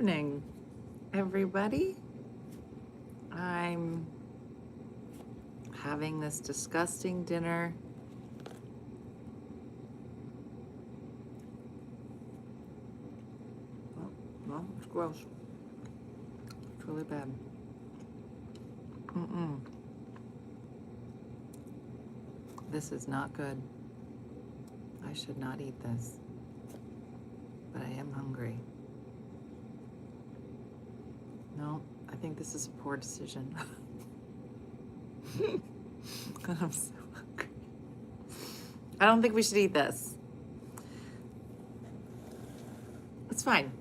Evening, everybody. I'm having this disgusting dinner. Oh, no, it's gross. It's really bad. This is not good. I should not eat this, but I am hungry. No, I think this is a poor decision. I'm so hungry. I don't think we should eat this. It's fine.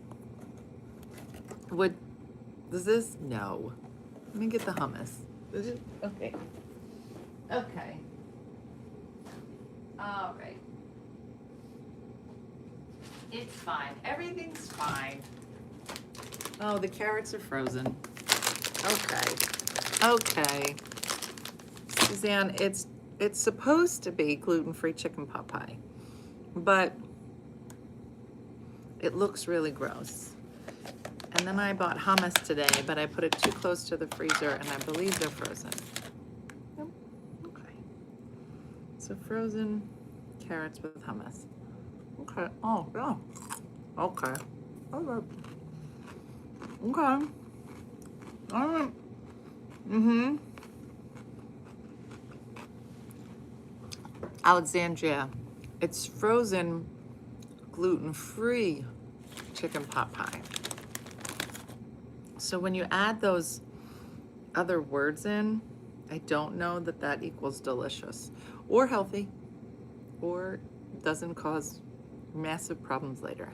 Does this? No. Let me get the hummus. Okay. Okay. All right. It's fine. Everything's fine. Oh, the carrots are frozen. Okay. Okay. Suzanne, it's supposed to be gluten-free chicken pot pie, but it looks really gross. And then I bought hummus today, but I put it too close to the freezer, and I believe they're frozen. Yep. Okay. So frozen carrots with hummus. Okay. Oh, yeah. Okay. All right. Okay. All right. Alexandria, it's frozen gluten-free chicken pot pie. So when you add those other words in, I don't know that that equals delicious or healthy or doesn't cause massive problems later.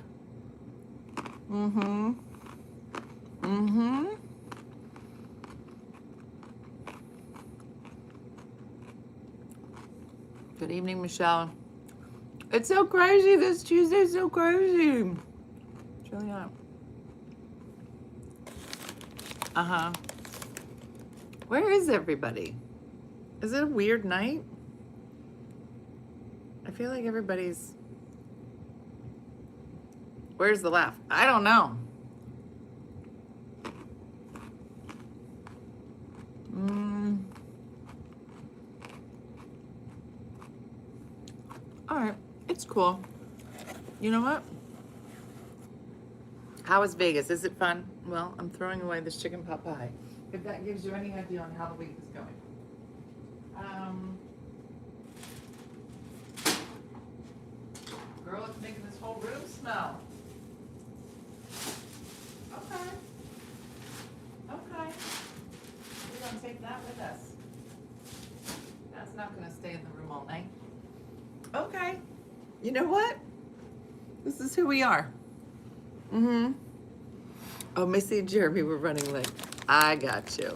Good evening, Michelle. It's so crazy. This Tuesday's so crazy. It's really not. Where is everybody? Is it a weird night? I feel like everybody's... Where's the laugh? I don't know. All right, it's cool. You know what? How is Vegas? Is it fun? Well, I'm throwing away this chicken pot pie. If that gives you any idea on how the week is going. Girl, it's making this whole room smell. Okay. Okay. We're gonna take that with us. That's not gonna stay in the room all night. Okay. You know what? This is who we are. Oh, Missy and Jeremy were running late. I got you.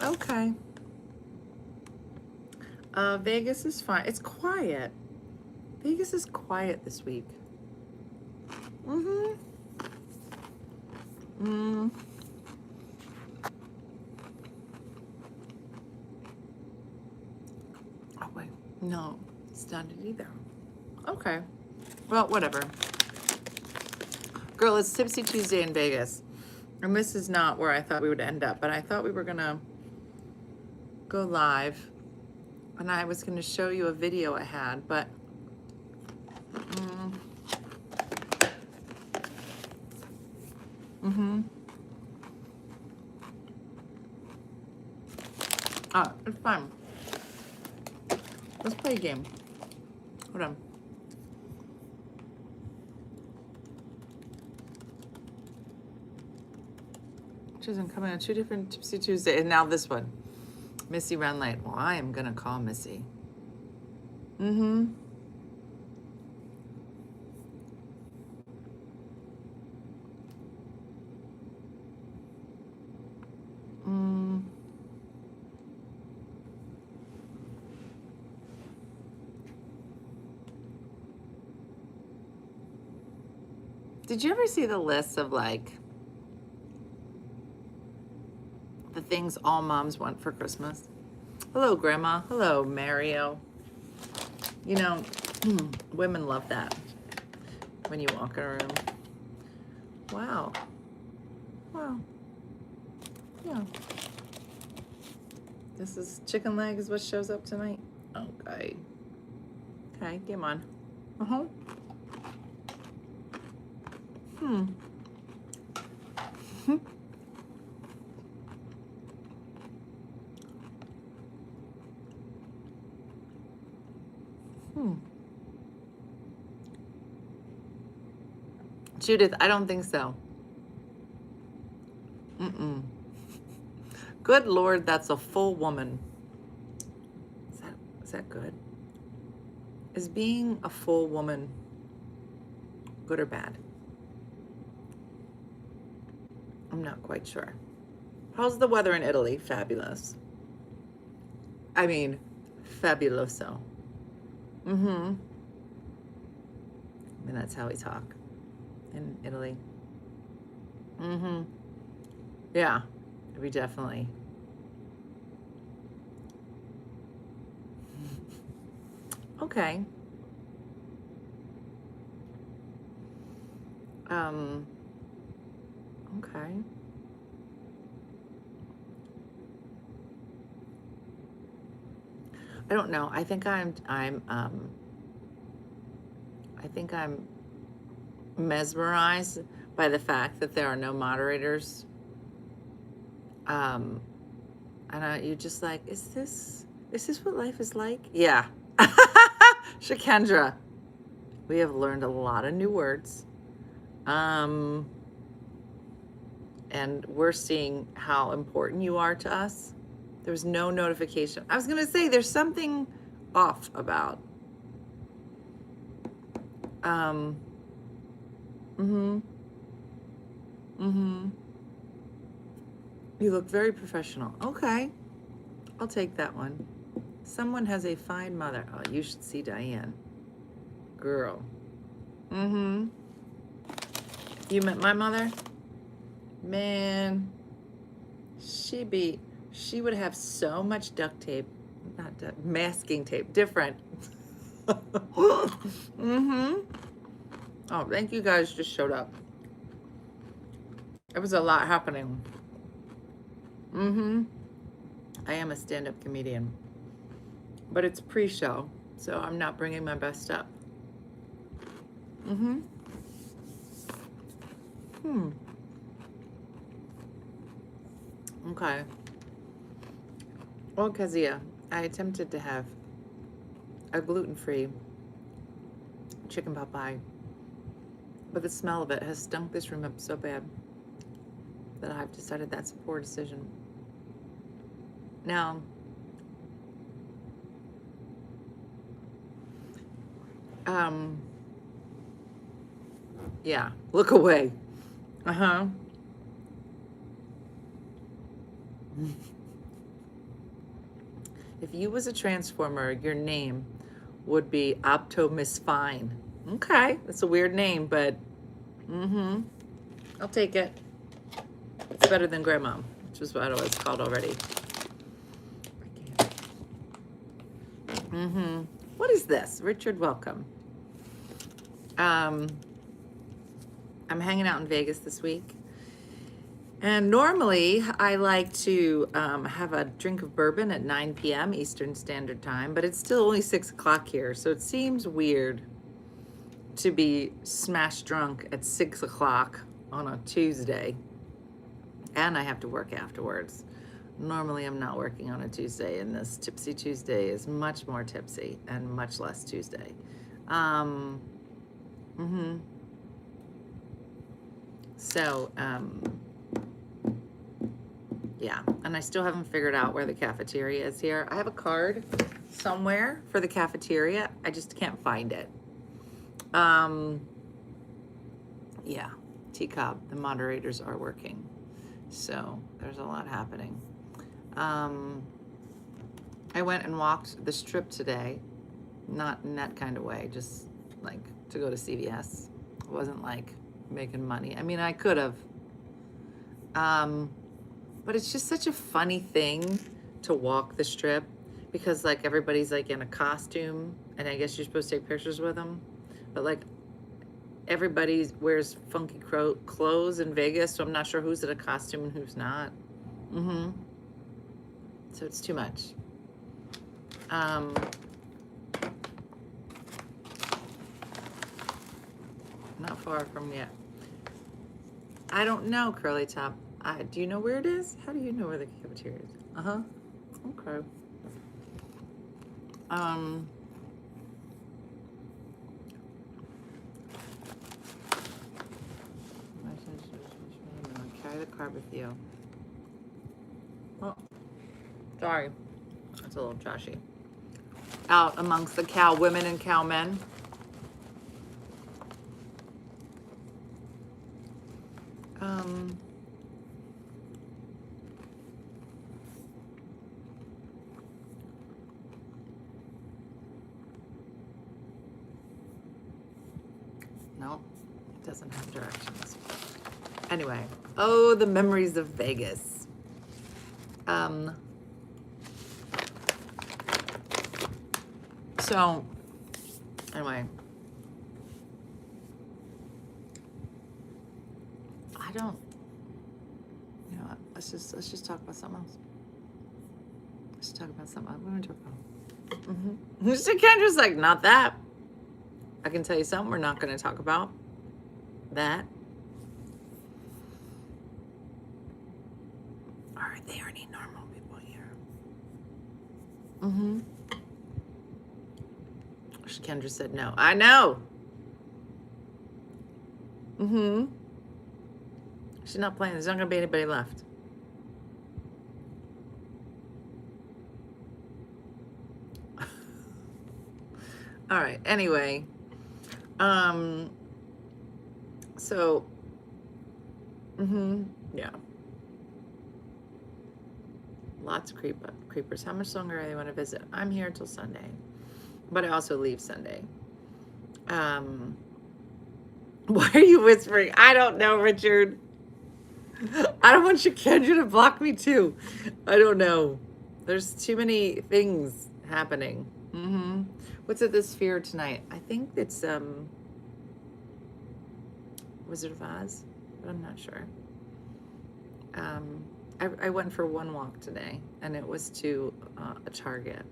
Okay. Vegas is fine. It's quiet. Vegas is quiet this week. Oh, wait. No, it's not it either. Okay. Well, whatever. Girl, it's Tipsy Tuesday in Vegas. And this is not where I thought we would end up, but I thought we were gonna go live and I was gonna show you a video I had, but it's fine. Let's play a game. Hold on. Isn't coming on 2 different Tipsy Tuesday, and now this one. Missy ran late. Well, I am gonna call Missy. Did you ever see the list of like the things all moms want for Christmas? Hello, Grandma. Hello, Mario. You know, women love that when you walk in a room. Wow. Wow. Yeah. This is chicken leg is what shows up tonight. Okay. Okay, come on. Uh-huh. Hmm. Hmm. Judith, I don't think so. Mm-mm. Good Lord, that's a full woman. Is that good? Is being a full woman good or bad? I'm not quite sure. How's the weather in Italy? Fabulous. I mean, fabuloso. Mm-hmm. And that's how we talk in Italy. Mm-hmm. Yeah, we definitely. Okay. Okay. I don't know. I think I'm mesmerized by the fact that there are no moderators. And you're just like, is this what life is like? Yeah. Shakendra, we have learned a lot of new words. And we're seeing how important you are to us. There's no notification. I was going to say there's something off about. Mm-hmm. Mm-hmm. You look very professional. Okay. I'll take that one. Someone has a fine mother. Oh, you should see Diane. Girl. Mm-hmm. You met my mother? Man, she would have so much duct tape. Not duct, masking tape. Different. Mm-hmm. Oh, thank you guys just showed up. There was a lot happening. Mm-hmm. I am a stand-up comedian. But it's pre-show, so I'm not bringing my best up. Mm-hmm. Okay. Well, Kazia, I attempted to have a gluten-free chicken pot pie, but the smell of it has stunk this room up so bad that I've decided that's a poor decision. Now, yeah, look away. Uh-huh. If you was a transformer, your name would be Optimus Fine. Okay, that's a weird name, but I'll take it. It's better than Grandma, which is what I was called already. What is this? Richard, welcome. I'm hanging out in Vegas this week. And normally I like to have a drink of bourbon at 9 p.m. Eastern Standard Time, but it's still only 6 o'clock here, so it seems weird to be smash drunk at 6 o'clock on a Tuesday. And I have to work afterwards. Normally I'm not working on a Tuesday, and this Tipsy Tuesday is much more tipsy and much less Tuesday. So, yeah, and I still haven't figured out where the cafeteria is here. I have a card somewhere for the cafeteria. I just can't find it. Yeah, T-Cobb, the moderators are working. So there's a lot happening. I went and walked the Strip today, not in that kind of way, just like to go to CVS. It wasn't like making money. I mean, I could have. But it's just such a funny thing to walk the Strip because like everybody's like in a costume, and I guess you're supposed to take pictures with them. But like everybody wears funky clothes in Vegas, so I'm not sure who's in a costume and who's not. So it's too much. Not far from yet. I don't know, Curly Top. Do you know where it is? How do you know where the cafeteria is? Okay. Carry the card with you. Oh, sorry. That's a little trashy. Out amongst the cow women and cow men. No, it doesn't have directions. Anyway, oh, the memories of Vegas. So, anyway, I don't. You know what? Let's just talk about something else. Let's talk about something else. What are we talking about? Mr. Kendra's like, not that. I can tell you something we're not going to talk about. That. Are there any normal people here? Kendra said no. I know. She's not playing. There's not going to be anybody left. All right. Anyway. So. Yeah. Lots of creepers. How much longer do they want to visit? I'm here till Sunday. But I also leave Sunday. Why are you whispering? I don't know, Richard. I don't want Kendra to block me too. I don't know. There's too many things happening. What's at the Sphere tonight? I think it's Wizard of Oz, but I'm not sure. I went for one walk today, and it was to a Target.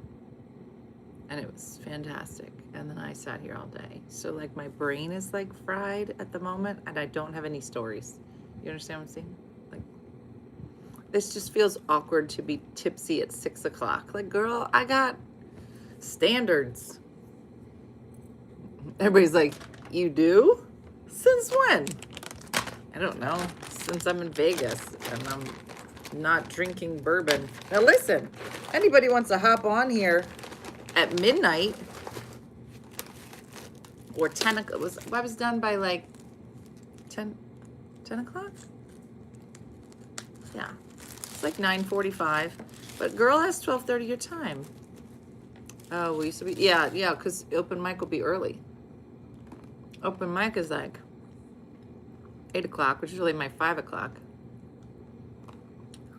And it was fantastic. And then I sat here all day. So like my brain is like fried at the moment, and I don't have any stories. You understand what I'm saying? Like, this just feels awkward to be tipsy at 6 o'clock. Like, girl, I got standards. Everybody's like, you do? Since when? I don't know. Since I'm in Vegas and I'm not drinking bourbon. Now listen, anybody wants to hop on here at midnight or 10 o'clock. I was done by like 10 o'clock? Yeah. It's like 9:45. But girl has 12:30 your time. Oh, we used to be, yeah, because open mic will be early. Open mic is like 8 o'clock, which is really my 5 o'clock.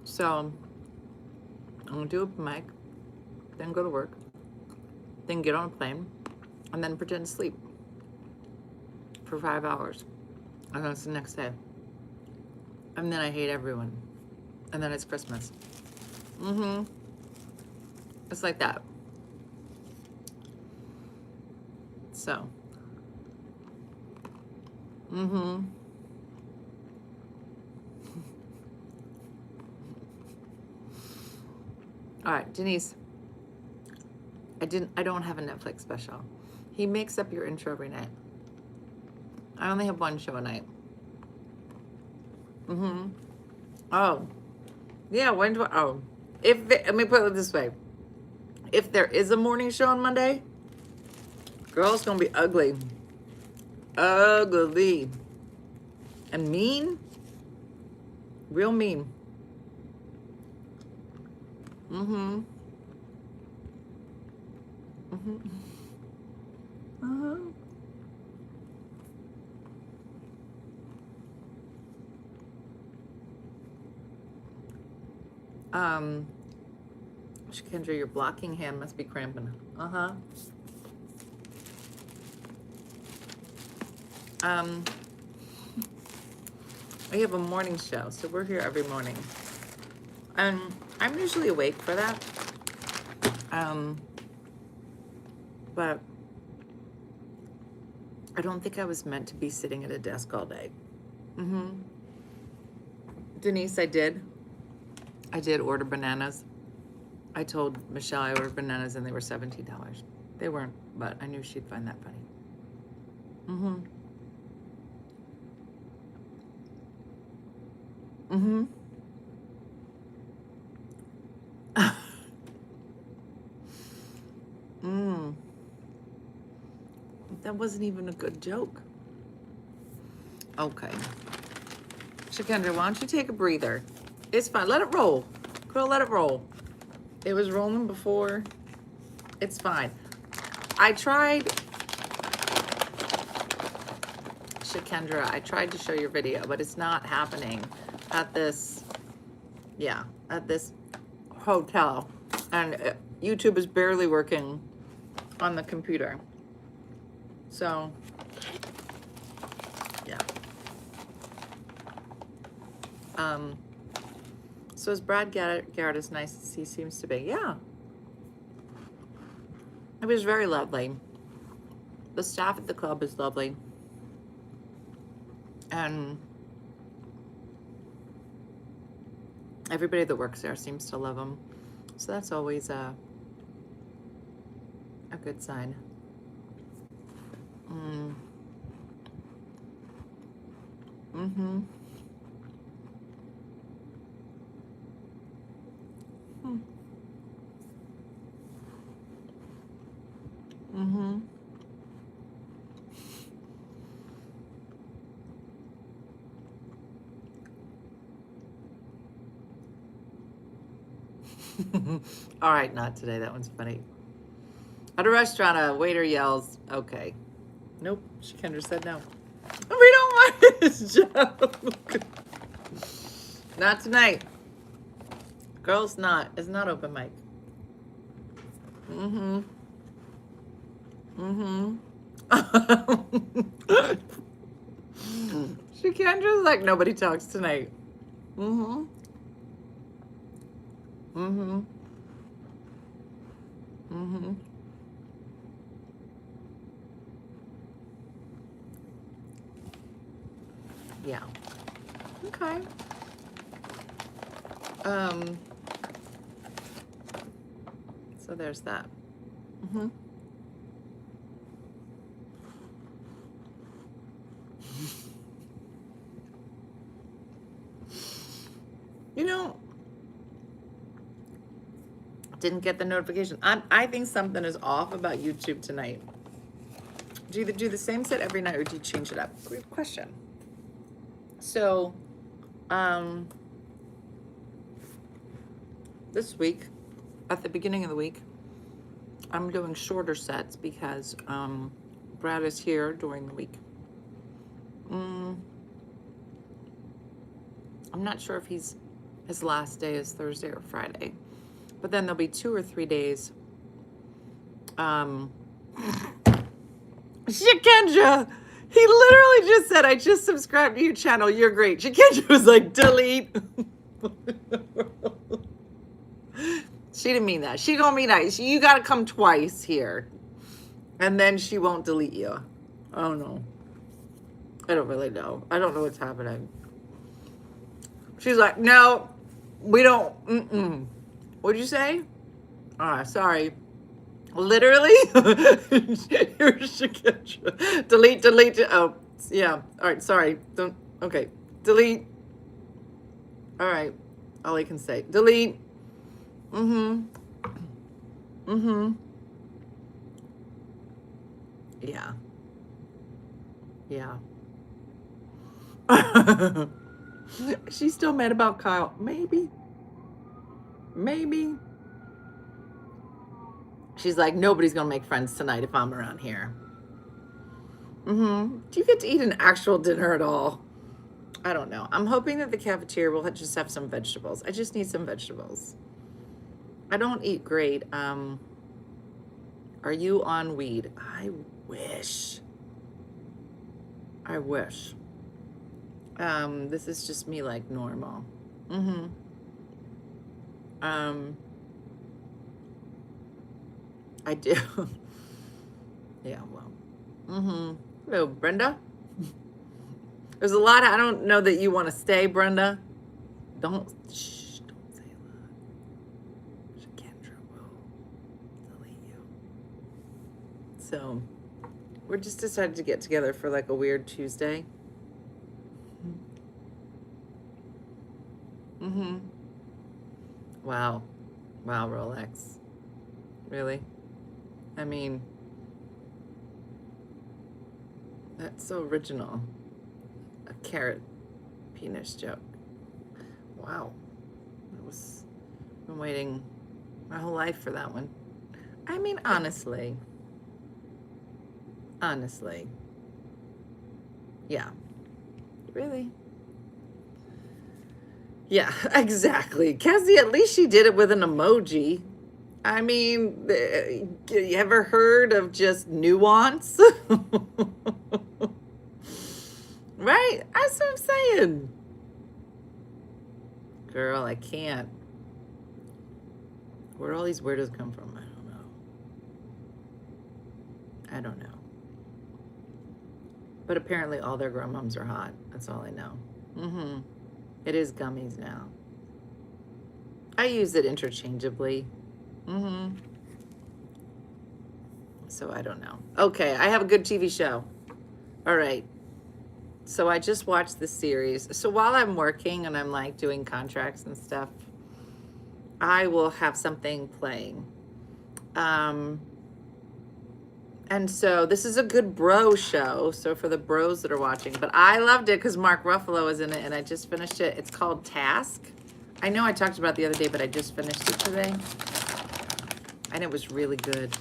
So I'm gonna do open mic, then go to work, then get on a plane, and then pretend to sleep for 5 hours. And then it's the next day. And then I hate everyone. And then it's Christmas. It's like that. So. All right, Denise. I don't have a Netflix special. He makes up your intro every night. I only have one show a night. Oh. Yeah, when do I, oh. Let me put it this way. If there is a morning show on Monday, girl, it's gonna be ugly. Ugly. And mean. Real mean. Kendra, your blocking hand must be cramping. We have a morning show, so we're here every morning. And I'm usually awake for that. But I don't think I was meant to be sitting at a desk all day. Denise, I did order bananas. I told Michelle I ordered bananas and they were $17. They weren't, but I knew she'd find that funny. That wasn't even a good joke. Okay. Shakendra, why don't you take a breather? It's fine. Let it roll. Girl, let it roll. It was rolling before. It's fine. I tried, Shakendra, I tried to show your video, but it's not happening at this, at this hotel. And YouTube is barely working on the computer. So, yeah. So is Brad Garrett as nice as he seems to be? Yeah. It was very lovely. The staff at the club is lovely. And everybody that works there seems to love him. So that's always a good sign. All right, not today. That one's funny. At a restaurant, a waiter yells, okay. Nope, Shakendra said no. We don't want this joke. Not tonight. Girls, it's not open mic. Shakendra's like, nobody talks tonight. Yeah. Okay. So there's that. You know, didn't get the notification. I think something is off about YouTube tonight. Do you either do the same set every night or do you change it up? Great question. So, this week, at the beginning of the week, I'm doing shorter sets because Brad is here during the week. I'm not sure if his last day is Thursday or Friday, but then there'll be 2 or 3 days. Shakendra, he literally just said, I just subscribed to your channel. You're great. Shakendra was like, delete. She didn't mean that. She gonna be nice. You gotta come twice here. And then she won't delete you. I don't know. I don't really know. I don't know what's happening. She's like, no, we don't. What'd you say? Sorry. Literally? Delete. Oh, yeah. All right, sorry. Don't. Okay. Delete. All right. All I can say. Delete. Yeah. Yeah. She's still mad about Kyle. Maybe. She's like, nobody's gonna make friends tonight if I'm around here. Do you get to eat an actual dinner at all? I don't know. I'm hoping that the cafeteria will just have some vegetables. I just need some vegetables. I don't eat great. Are you on weed? I wish. I wish. This is just me like normal. I do. Yeah, well. Hello, Brenda. There's a lot. I don't know that you want to stay, Brenda. Don't say a lot. Kendra will delete you. So, we're just decided to get together for like a weird Tuesday. Wow, Rolex. Really? I mean, that's so original. A carrot penis joke. Wow. I've been waiting my whole life for that one. I mean, honestly. Yeah. Really? Yeah, exactly. Cassie, at least she did it with an emoji. I mean, you ever heard of just nuance? Right? That's what I'm saying. Girl, I can't. Where all these weirdos come from, I don't know. But apparently all their grown moms are hot. That's all I know. It is gummies now. I use it interchangeably. So I don't know. Okay, I have a good TV show. All right. So I just watched this series. So while I'm working and I'm like doing contracts and stuff, I will have something playing. And so this is a good bro show. So for the bros that are watching, but I loved it because Mark Ruffalo is in it and I just finished it. It's called Task. I know I talked about it the other day, but I just finished it today. And it was really good.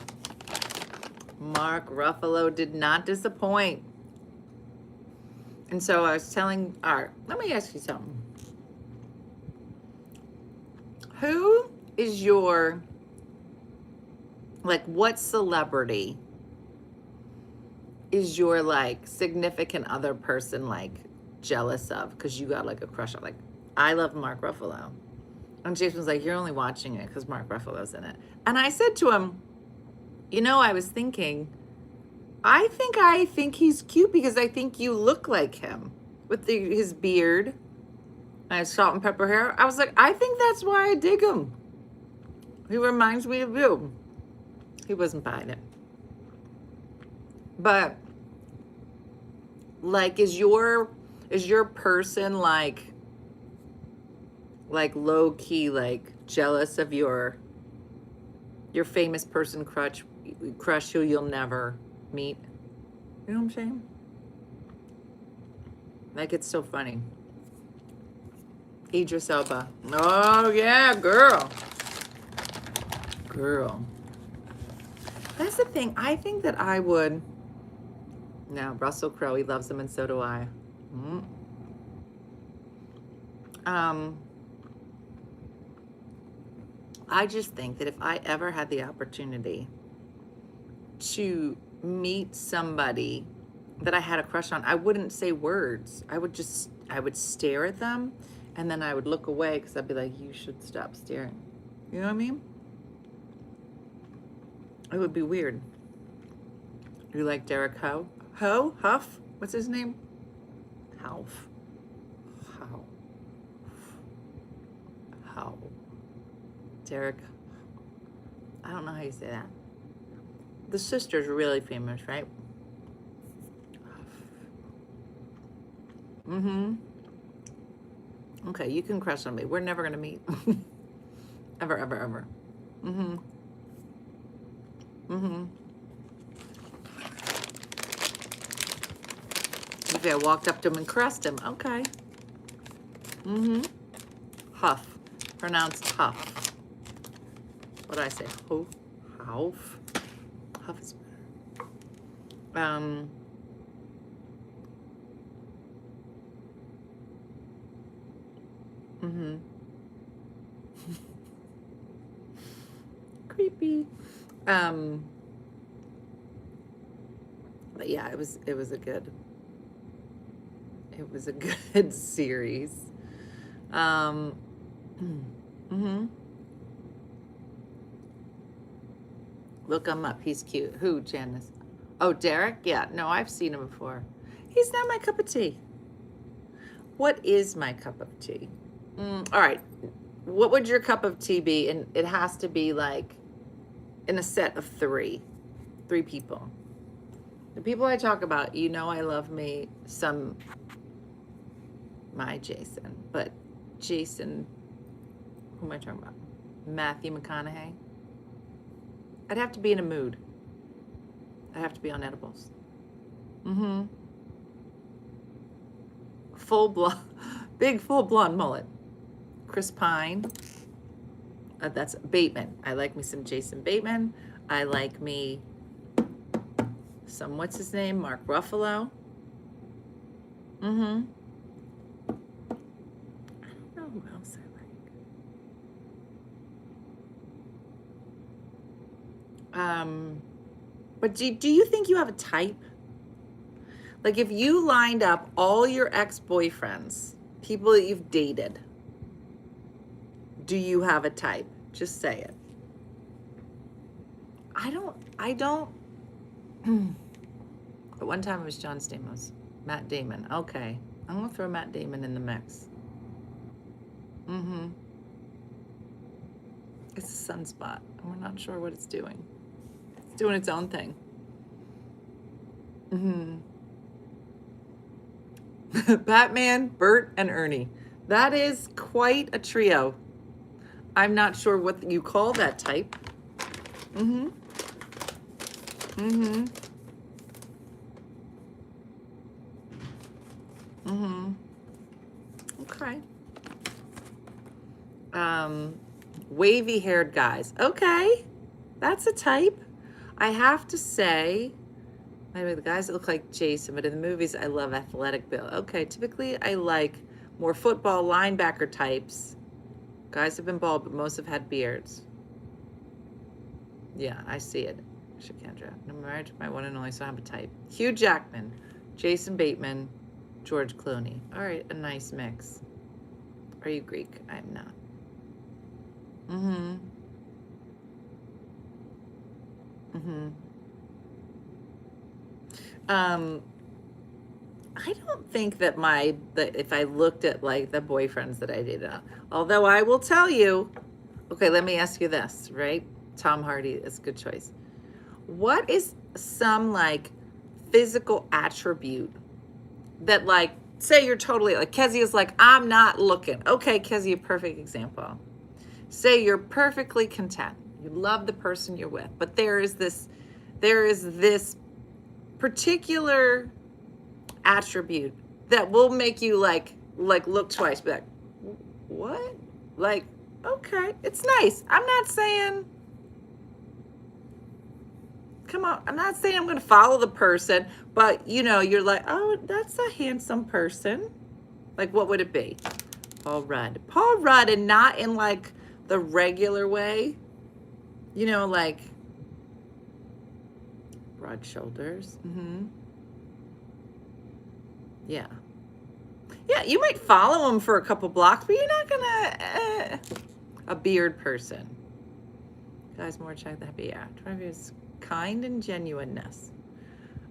Mark Ruffalo did not disappoint. And so I was telling Art, let me ask you something. Who is your, like, what celebrity is your, like, significant other person, like, jealous of? Because you got, like, a crush on, like, I love Mark Ruffalo. And Jason was like, you're only watching it because Mark Ruffalo's in it. And I said to him, you know, I was thinking, I think he's cute because I think you look like him with his beard and his salt and pepper hair. I was like, I think that's why I dig him. He reminds me of you. He wasn't buying it. But like, is your person like low key, like jealous of your famous person crush who you'll never meet? You know what I'm saying? Like, it's so funny. Idris Elba. Oh yeah, girl. That's the thing. I think that I would. No, Russell Crowe. He loves them, and so do I. I just think that if I ever had the opportunity to meet somebody that I had a crush on, I wouldn't say words. I would stare at them, and then I would look away because I'd be like, you should stop staring. You know what I mean? It would be weird. You like Derek Huff? What's his name? How? Derek. I don't know how you say that. The sister's really famous, right? Okay, you can crush on me. We're never gonna meet. ever. Okay, I walked up to him and caressed him. Okay. Huff. Pronounced Huff. What did I say? Huff. Huff is better. Creepy. But yeah, it was a good It was a good series. Look him up. He's cute. Who, Janice? Oh, Derek? Yeah. No, I've seen him before. He's not my cup of tea. What is my cup of tea? All right. What would your cup of tea be? And it has to be like in a set of three people. The people I talk about, you know, I love me some my Jason, but Jason, who am I talking about? Matthew McConaughey. I'd have to be in a mood. I'd have to be on edibles. Full blonde, big full blonde mullet. Chris Pine. That's Bateman. I like me some Jason Bateman. I like me some, what's his name? Mark Ruffalo. I don't know who else I like. But do you think you have a type? Like if you lined up all your ex-boyfriends, people that you've dated, do you have a type? Just say it. I don't. At one time it was John Stamos. Matt Damon. Okay. I'm going to throw Matt Damon in the mix. It's a sunspot. And we're not sure what it's doing. It's doing its own thing. Batman, Bert, and Ernie. That is quite a trio. I'm not sure what you call that type. Okay. Wavy haired guys. Okay. That's a type. I have to say, maybe the guys that look like Jason, but in the movies, I love athletic Bill. Okay. Typically, I like more football linebacker types. Guys have been bald, but most have had beards. Yeah, I see it. Shakandra. I'm married to my one and only, so I have a type. Hugh Jackman, Jason Bateman, George Clooney. All right, a nice mix. Are you Greek? I'm not. I don't think that if I looked at like the boyfriends that I dated, although I will tell you, okay, let me ask you this, right? Tom Hardy is a good choice. What is some like physical attribute that like, say you're totally like, Kezia is like, I'm not looking. Okay, Kezia, perfect example. Say you're perfectly content. You love the person you're with, but there is this particular attribute that will make you like look twice, be like, what? Like, okay, it's nice. I'm not saying, come on, I'm not saying I'm gonna follow the person, but you know, you're like, oh, that's a handsome person. Like, what would it be? Paul Rudd, and not in like the regular way, you know, like broad shoulders. Yeah, you might follow him for a couple blocks, but you're not gonna a beard person. Guys more check that. Yeah, try to be kind and genuineness.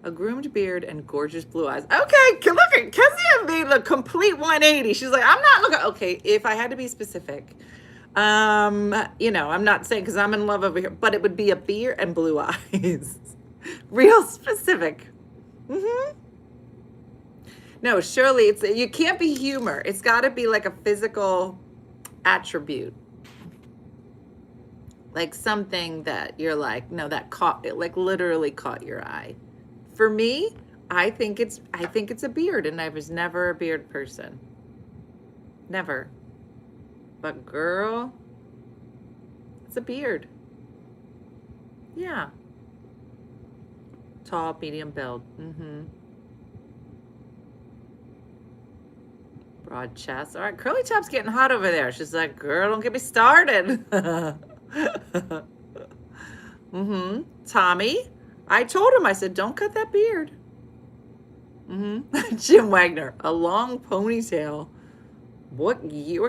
A groomed beard and gorgeous blue eyes. Okay, look at Kezia made the complete 180. She's like, I'm not looking. Okay, if I had to be specific, you know, I'm not saying because I'm in love over here, but it would be a beard and blue eyes. Real specific. No, surely you can't be humor. It's got to be like a physical attribute. Like something that you're like, no, that like literally caught your eye. For me, I think it's a beard, and I was never a beard person. Never. But girl, it's a beard. Yeah. Tall, medium build. Broad chest. All right, Curly Top's getting hot over there. She's like, girl, don't get me started. Tommy, I told him, I said, don't cut that beard. Mm-hmm. Jim Wagner, a long ponytail. What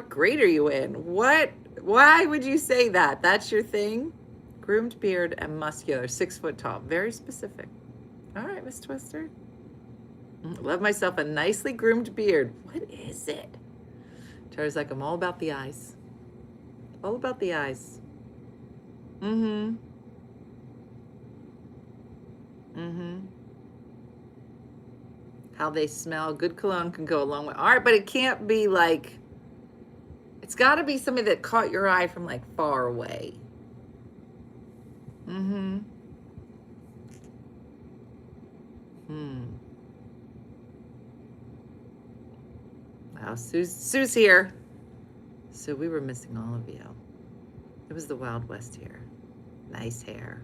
grade are you in? What? Why would you say that? That's your thing? Groomed beard and muscular, 6 foot tall. Very specific. All right, Miss Twister. Love myself a nicely groomed beard. What is it? Charlie's like, I'm all about the eyes. All about the eyes. Mm-hmm. Mm-hmm. How they smell. Good cologne can go a long way. All right, but it can't be like, it's got to be somebody that caught your eye from like far away. Mm-hmm. Wow, Sue's here. So we were missing all of you. It was the Wild West here. Nice hair.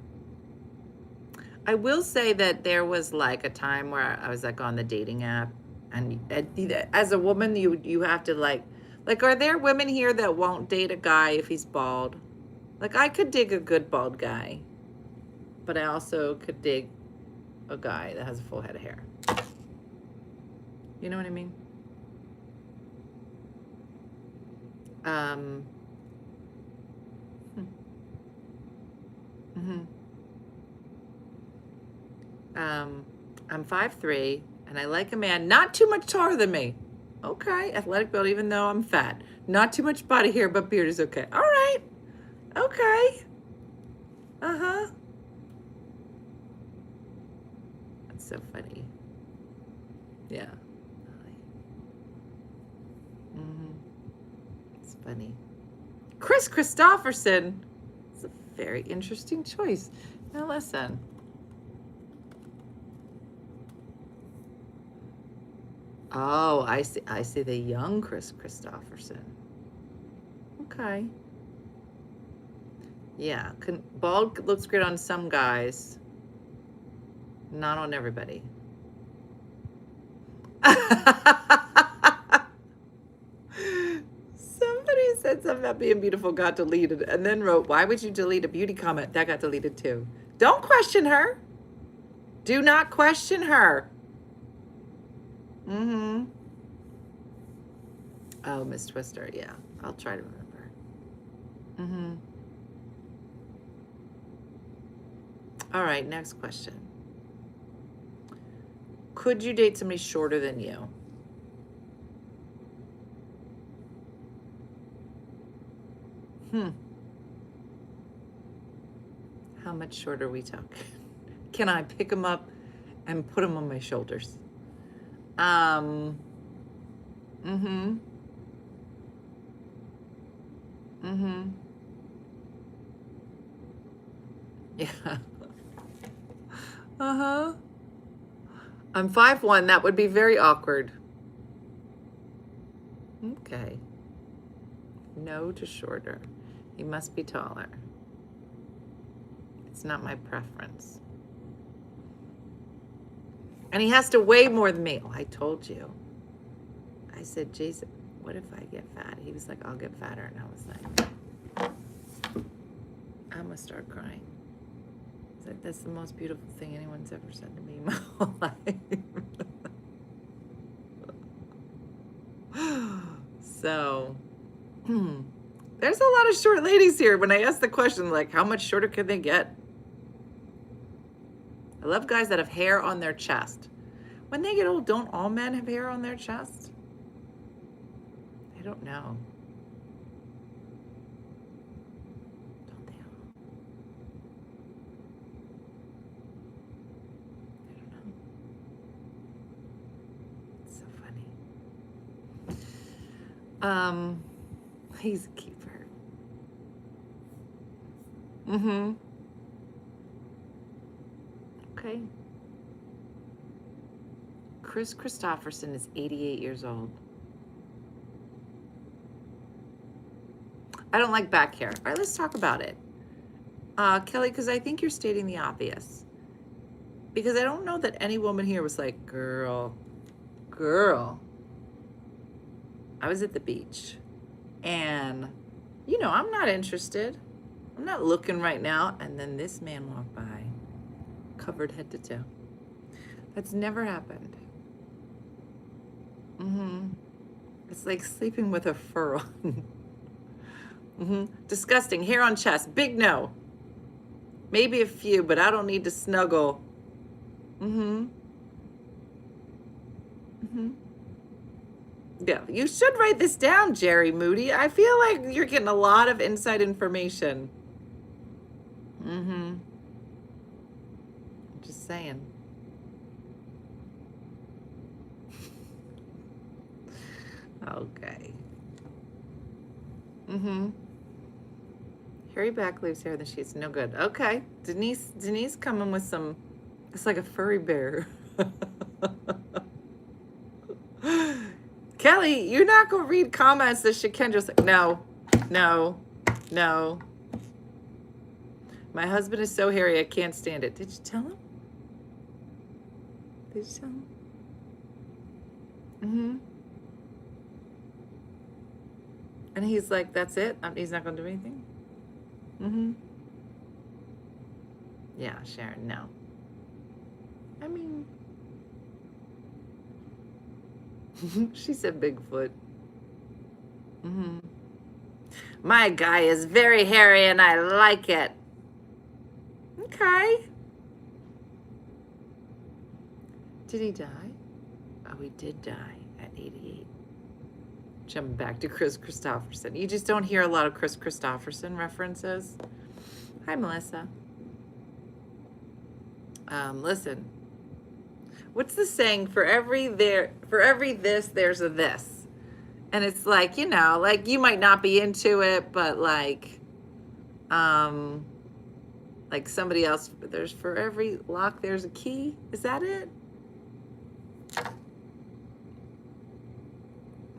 I will say that there was like a time where I was like on the dating app, and as a woman, you have to like, are there women here that won't date a guy if he's bald? Like, I could dig a good bald guy, but I also could dig a guy that has a full head of hair. You know what I mean? I'm 5'3", and I like a man not too much taller than me. Okay, athletic build, even though I'm fat. Not too much body hair, but beard is okay. All right. Okay. Uh-huh. That's so funny. Yeah. Mm-hmm. It's funny. Chris Christopherson. It's a very interesting choice. Now listen. Oh, I see the young Chris Christopherson. Okay. Yeah, bald looks great on some guys, not on everybody. Somebody said something about being beautiful got deleted, and then wrote, why would you delete a beauty comment? That got deleted too. Don't question her. Do not question her. Mm-hmm. Oh, Miss Twister, yeah. I'll try to remember. Mm-hmm. All right, next question. Could you date somebody shorter than you? How much shorter are we talking? Can I pick them up and put them on my shoulders? Mm-hmm. Mm-hmm. Yeah. Uh-huh. I'm 5'1". That would be very awkward. Okay. No to shorter. He must be taller. It's not my preference. And he has to weigh more than me. Oh, I told you. I said, Jason, what if I get fat? He was like, I'll get fatter. And I was like, I'm going to start crying. It's like, that's the most beautiful thing anyone's ever said to me in my whole life. So, there's a lot of short ladies here. When I ask the question, like, how much shorter can they get? I love guys that have hair on their chest. When they get old, don't all men have hair on their chest? I don't know. Don't they all? I don't know. It's so funny. He's a keeper. Mm-hmm. Okay. Chris Christopherson is 88 years old. I don't like back hair. All right, let's talk about it. Kelly, because I think you're stating the obvious. Because I don't know that any woman here was like, girl. I was at the beach. And, I'm not interested. I'm not looking right now. And then this man walked by, covered head to toe. That's never happened. Mm-hmm. It's like sleeping with a fur on. Mm-hmm. Disgusting. Hair on chest. Big no. Maybe a few, but I don't need to snuggle. Mm-hmm. Mm-hmm. Yeah, you should write this down, Jerry Moody. I feel like you're getting a lot of inside information. Mm-hmm. Just saying. Okay. Mm-hmm. Hairy back leaves hair in the sheets. No good. Okay. Denise coming with some, it's like a furry bear. Kelly, you're not going to read comments that Shakendra said. No, no, no. My husband is so hairy, I can't stand it. Did you tell him? Did you tell him? Mm-hmm. And he's like, that's it? He's not going to do anything? Mm-hmm. Yeah, Sharon, no. I mean, she said Bigfoot. Mm-hmm. My guy is very hairy and I like it. Okay. Did he die? Oh, he did die at 88. Jumping back to Chris Christopherson. You just don't hear a lot of Chris Christopherson references. Hi, Melissa. Listen. What's the saying? For every this, there's a this. And it's like, you know, like you might not be into it, but like somebody else, there's for every lock, there's a key. Is that it?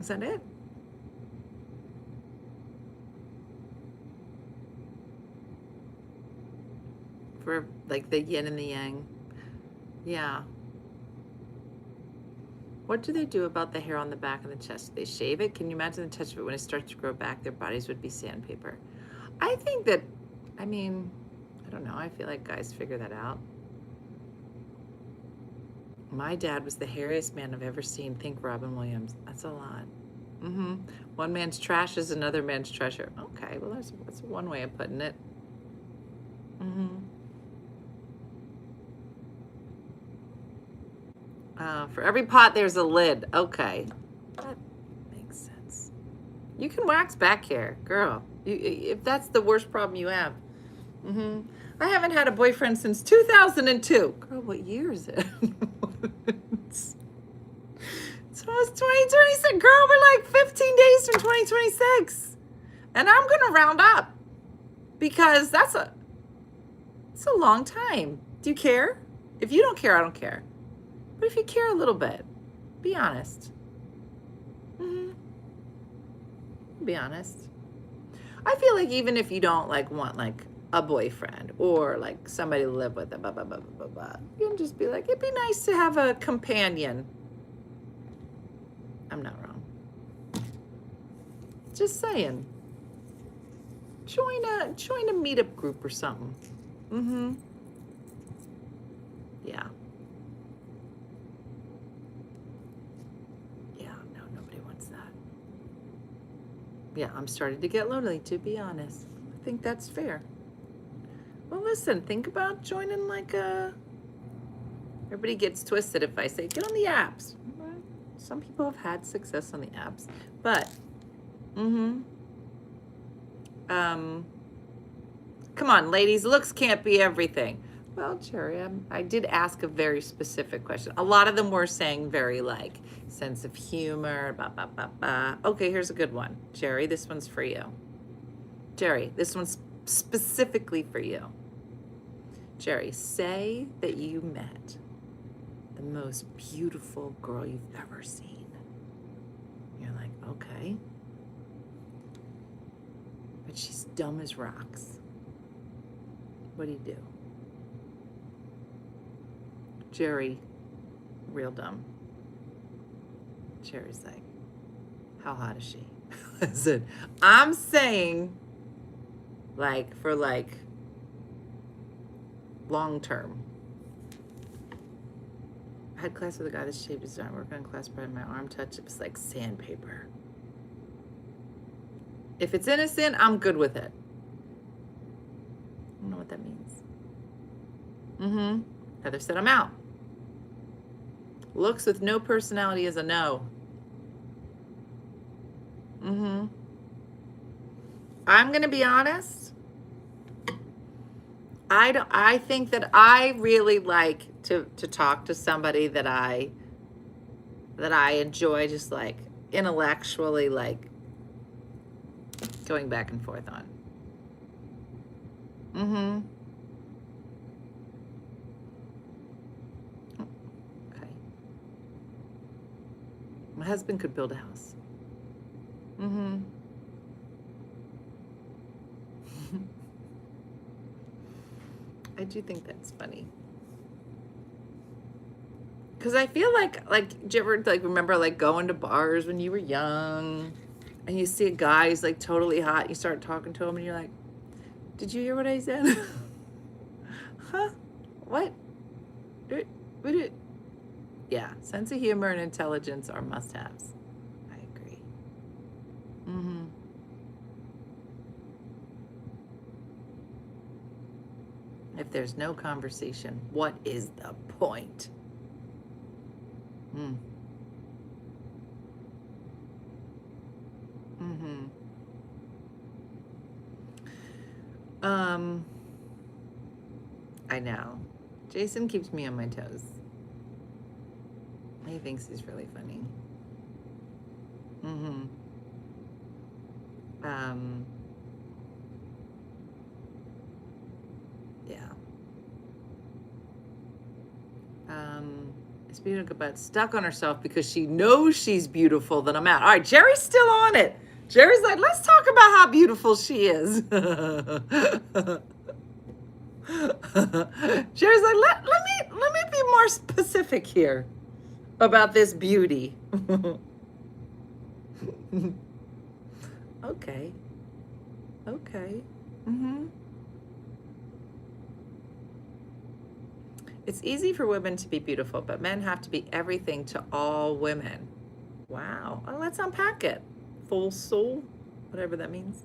Is that it? For like the yin and the yang. Yeah. What do they do about the hair on the back of the chest? Do they shave it? Can you imagine the touch of it when it starts to grow back? Their bodies would be sandpaper. I think that, I mean, I don't know. I feel like guys figure that out. My dad was the hairiest man I've ever seen. Think Robin Williams. That's a lot. Mm-hmm. One man's trash is another man's treasure. Okay, well, that's one way of putting it. Mm-hmm. For every pot, there's a lid. Okay. That makes sense. You can wax back hair, girl. If that's the worst problem you have. Mm-hmm. I haven't had a boyfriend since 2002. Girl, what year is it? So it's 2026. Girl, we're like 15 days from 2026. And I'm going to round up. Because it's a long time. Do you care? If you don't care, I don't care. But if you care a little bit, be honest. Mm-hmm. Be honest. I feel like even if you don't like want like a boyfriend or like somebody to live with, blah, blah, blah, blah, blah, you can just be like, it'd be nice to have a companion. I'm not wrong. Just saying. Join a meetup group or something. Mm-hmm. Yeah. Yeah, I'm starting to get lonely, to be honest. I think that's fair. Well, listen, think about joining like a... Everybody gets twisted if I say, get on the apps. Some people have had success on the apps. But, come on, ladies, looks can't be everything. Well, Jerry, I did ask a very specific question. A lot of them were saying very like, sense of humor, blah, blah, blah, blah. Okay, here's a good one. Jerry, this one's for you. Jerry, this one's specifically for you. Jerry, say that you met the most beautiful girl you've ever seen. You're like, okay. But she's dumb as rocks. What do you do? Jerry, real dumb. Jerry's like, how hot is she? Listen, I'm saying like for like long term. had class with a guy that shaved his arm. Working on class, but my arm touch, it was like sandpaper. If it's innocent, I'm good with it. I don't know what that means. Heather said I'm out. Looks with no personality is a no. I'm gonna be honest. I think that I really like to talk to somebody that I enjoy, just like intellectually, like going back and forth on. Okay. My husband could build a house. I do think that's funny. Because I feel like, do you ever, like, remember, like, going to bars when you were young, and you see a guy who's, like, totally hot, and you start talking to him, and you're like, did you hear what I said? Huh? What? Yeah, sense of humor and intelligence are must-haves. I agree. If there's no conversation, what is the point? I know. Jason keeps me on my toes. He thinks he's really funny. Yeah. It's beautiful, but stuck on herself because she knows she's beautiful, then I'm out. All right, Jerry's still on it. Jerry's like, let's talk about how beautiful she is. Jerry's like, let me be more specific here about this beauty. Okay. It's easy for women to be beautiful, but men have to be everything to all women. Wow. Well, let's unpack it. Full soul, whatever that means.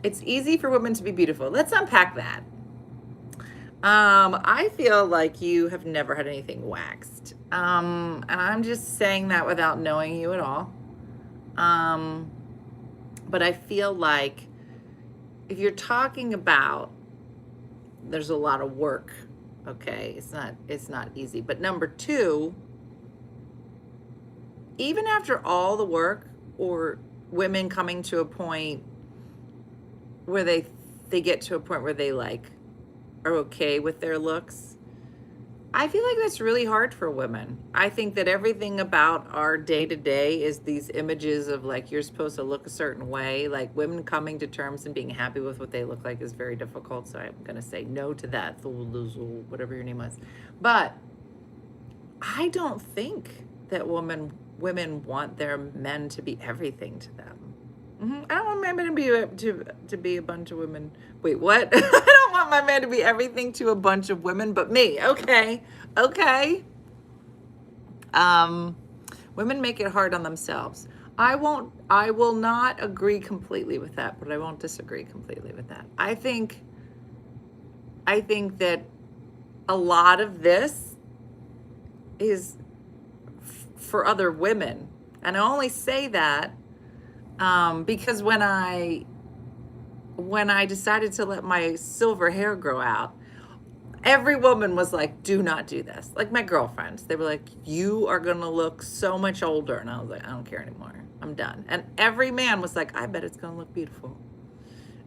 It's easy for women to be beautiful. Let's unpack that. I feel like you have never had anything waxed. And I'm just saying that without knowing you at all. But I feel like if you're talking about, there's a lot of work, okay? It's not easy. But number two, even after all the work, or women coming to a point where they get to a point where they like are okay with their looks, I feel like that's really hard for women. I think that everything about our day-to-day is these images of like, you're supposed to look a certain way. Like, women coming to terms and being happy with what they look like is very difficult. So I'm going to say no to that, whatever your name was. But I don't think that women want their men to be everything to them. I don't want my men to be a bunch of women. Wait, what? I don't want my man to be everything to a bunch of women, but me. Okay. Women make it hard on themselves. I will not agree completely with that, but I won't disagree completely with that. I think that a lot of this is for other women. And I only say that because when I decided to let my silver hair grow out, every woman was like, do not do this. Like my girlfriends, they were like, you are going to look so much older. And I was like, I don't care anymore. I'm done. And every man was like, I bet it's going to look beautiful.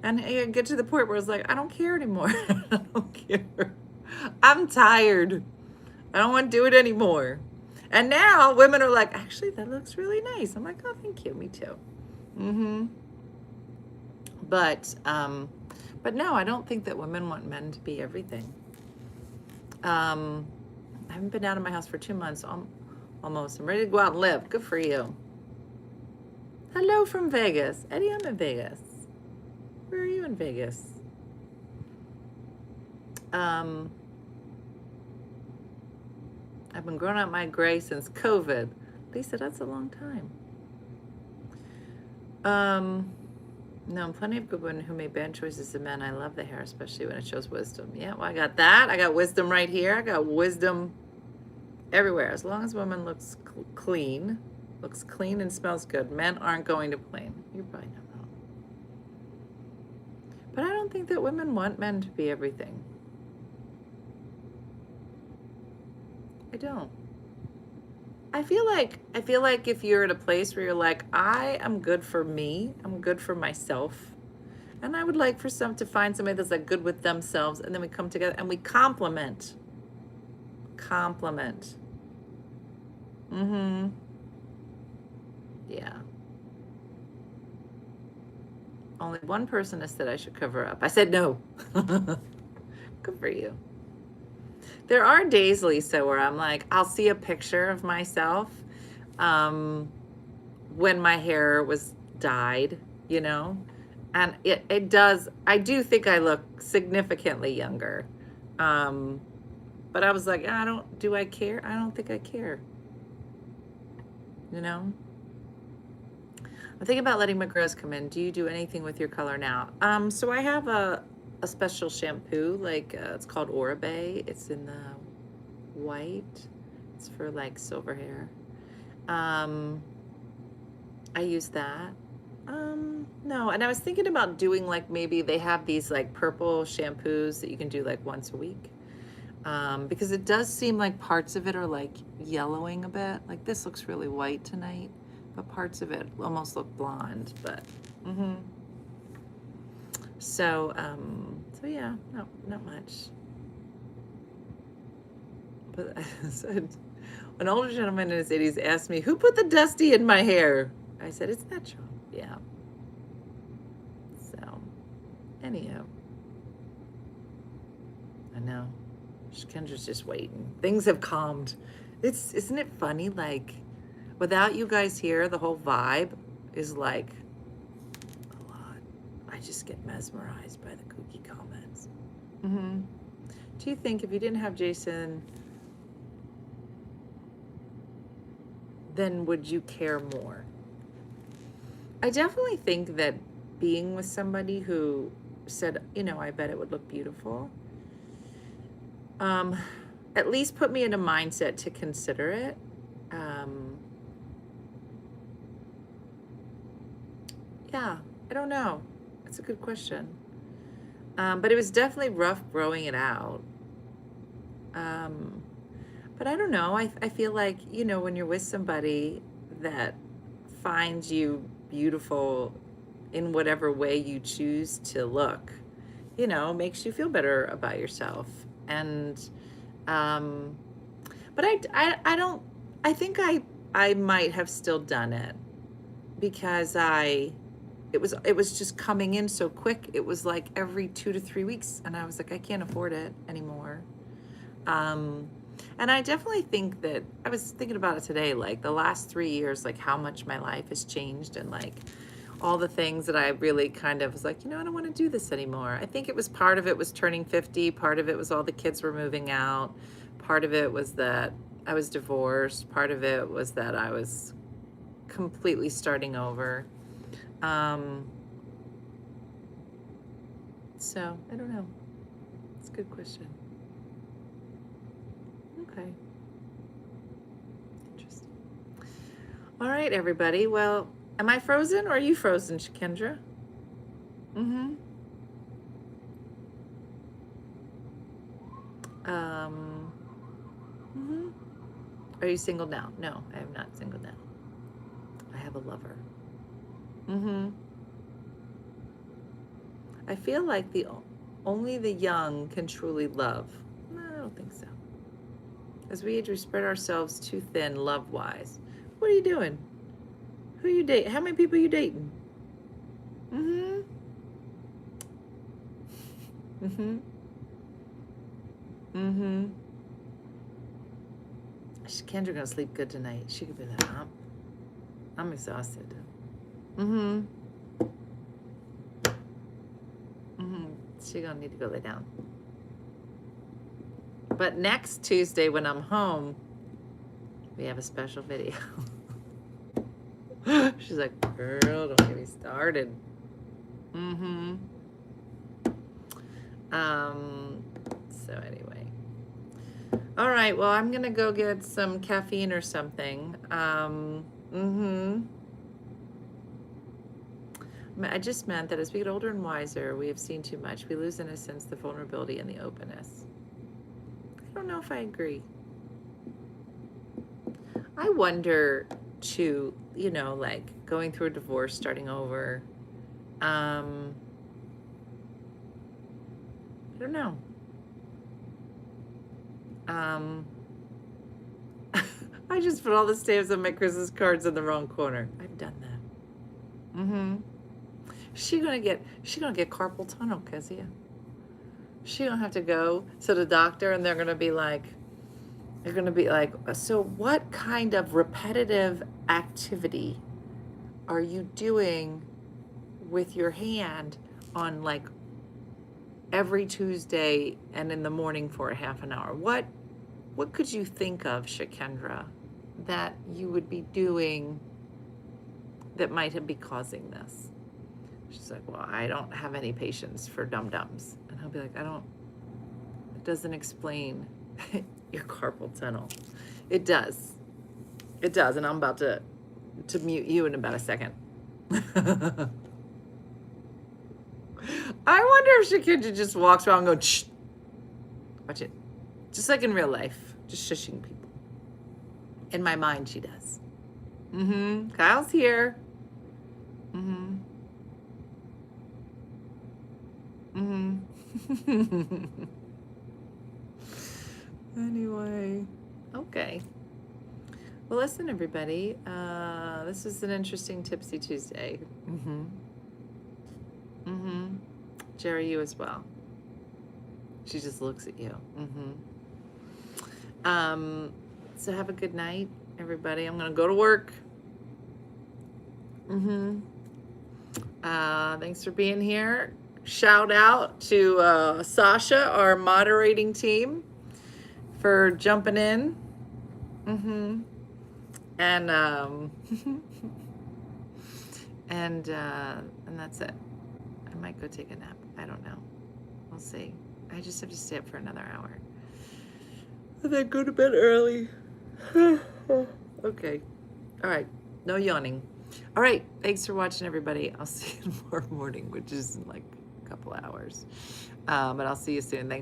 And I get to the point where it's like, I don't care anymore. I don't care. I'm tired. I don't want to do it anymore. And now women are like, actually, that looks really nice. I'm like, oh, thank you. Me too. But no, I don't think that women want men to be everything. I haven't been out of my house for 2 months, almost. I'm ready to go out and live. Good for you. Hello from Vegas. Eddie, I'm in Vegas. Where are you in Vegas? I've been growing out my gray since COVID. Lisa, that's a long time. No, plenty of good women who made bad choices as men. I love the hair, especially when it shows wisdom. Yeah, well, I got that. I got wisdom right here. I got wisdom everywhere. As long as a woman looks clean and smells good, men aren't going to complain. You're probably not wrong. But I don't think that women want men to be everything. I don't. I feel like if you're at a place where you're like, I am good for me, I'm good for myself, and I would like for some to find somebody that's like good with themselves, and then we come together and we complement. Yeah. Only one person has said I should cover up. I said no. Good for you. There are days, Lisa, where I'm like, I'll see a picture of myself when my hair was dyed, you know, and it does, I do think I look significantly younger. But I was like, do I care? I don't think I care. You know? I'm thinking about letting my girls come in. Do you do anything with your color now? So I have a special shampoo, like it's called Oribe. It's in the white. It's for like silver hair. I use that. No, and I was thinking about doing like, maybe they have these like purple shampoos that you can do like once a week. Because it does seem like parts of it are like yellowing a bit. Like this looks really white tonight, but parts of it almost look blonde, but, So yeah, not much. But an older gentleman in his 80s asked me, who put the Dusty in my hair? I said, it's natural. Yeah. So, anyhow. I know. Kendra's just waiting. Things have calmed. Isn't it funny? Like, without you guys here, the whole vibe is like a lot. I just get mesmerized by the kooky comments. Do you think if you didn't have Jason, then would you care more? I definitely think that being with somebody who said, I bet it would look beautiful, at least put me in a mindset to consider it. Yeah, I don't know. That's a good question. But it was definitely rough growing it out. But I don't know. I feel like, when you're with somebody that finds you beautiful in whatever way you choose to look, makes you feel better about yourself. And, but I don't, I think I might have still done it because it was just coming in so quick. It was like every 2 to 3 weeks. And I was like, I can't afford it anymore. And I definitely think that I was thinking about it today, like the last 3 years, like how much my life has changed and like all the things that I really kind of was like, I don't want to do this anymore. I think it was part of it was turning 50. Part of it was all the kids were moving out. Part of it was that I was divorced. Part of it was that I was completely starting over. So I don't know. It's a good question. Okay. Interesting. All right, everybody. Well, am I frozen or are you frozen, Shakendra? Are you single now? No, I am not single now. I have a lover. I feel like only the young can truly love. No, I don't think so. As we age, we spread ourselves too thin love-wise. What are you doing? Who you date? How many people are you dating? Is Kendra gonna sleep good tonight? She could be like, I'm exhausted. She gonna need to go lay down. But next Tuesday when I'm home, We have a special video. She's like, girl, don't get me started. So anyway. All right, well, I'm gonna go get some caffeine or something. I just meant that as we get older and wiser, we have seen too much. We lose, in a sense, the vulnerability and the openness. I don't know if I agree. I wonder, too, you know, like going through a divorce, starting over. I don't know. I just put all the stamps on my Christmas cards in the wrong corner. I've done that. She's gonna get carpal tunnel, Kezia. She gonna have to go to the doctor, and they're gonna be like, so what kind of repetitive activity are you doing with your hand on like every Tuesday and in the morning for a half an hour? What could you think of, Shakendra, that you would be doing that might be causing this? She's like, well, I don't have any patience for dum-dums. And I'll be like, it doesn't explain your carpal tunnel. It does. It does, and I'm about to mute you in about a second. I wonder if Shakendra just walks around and goes, shh. Watch it. Just like in real life, just shushing people. In my mind, she does. Kyle's here. Anyway, okay. Well, listen, everybody. This is an interesting Tipsy Tuesday. Jerry, you as well. She just looks at you. So have a good night, everybody. I'm gonna go to work. Thanks for being here. Shout out to Sasha, our moderating team, for jumping in. And and that's it. I might go take a nap. I don't know. We'll see. I just have to stay up for another hour. And then go to bed early. Okay. All right. No yawning. All right. Thanks for watching, everybody. I'll see you tomorrow morning, which is in like a couple hours. But I'll see you soon. Thanks.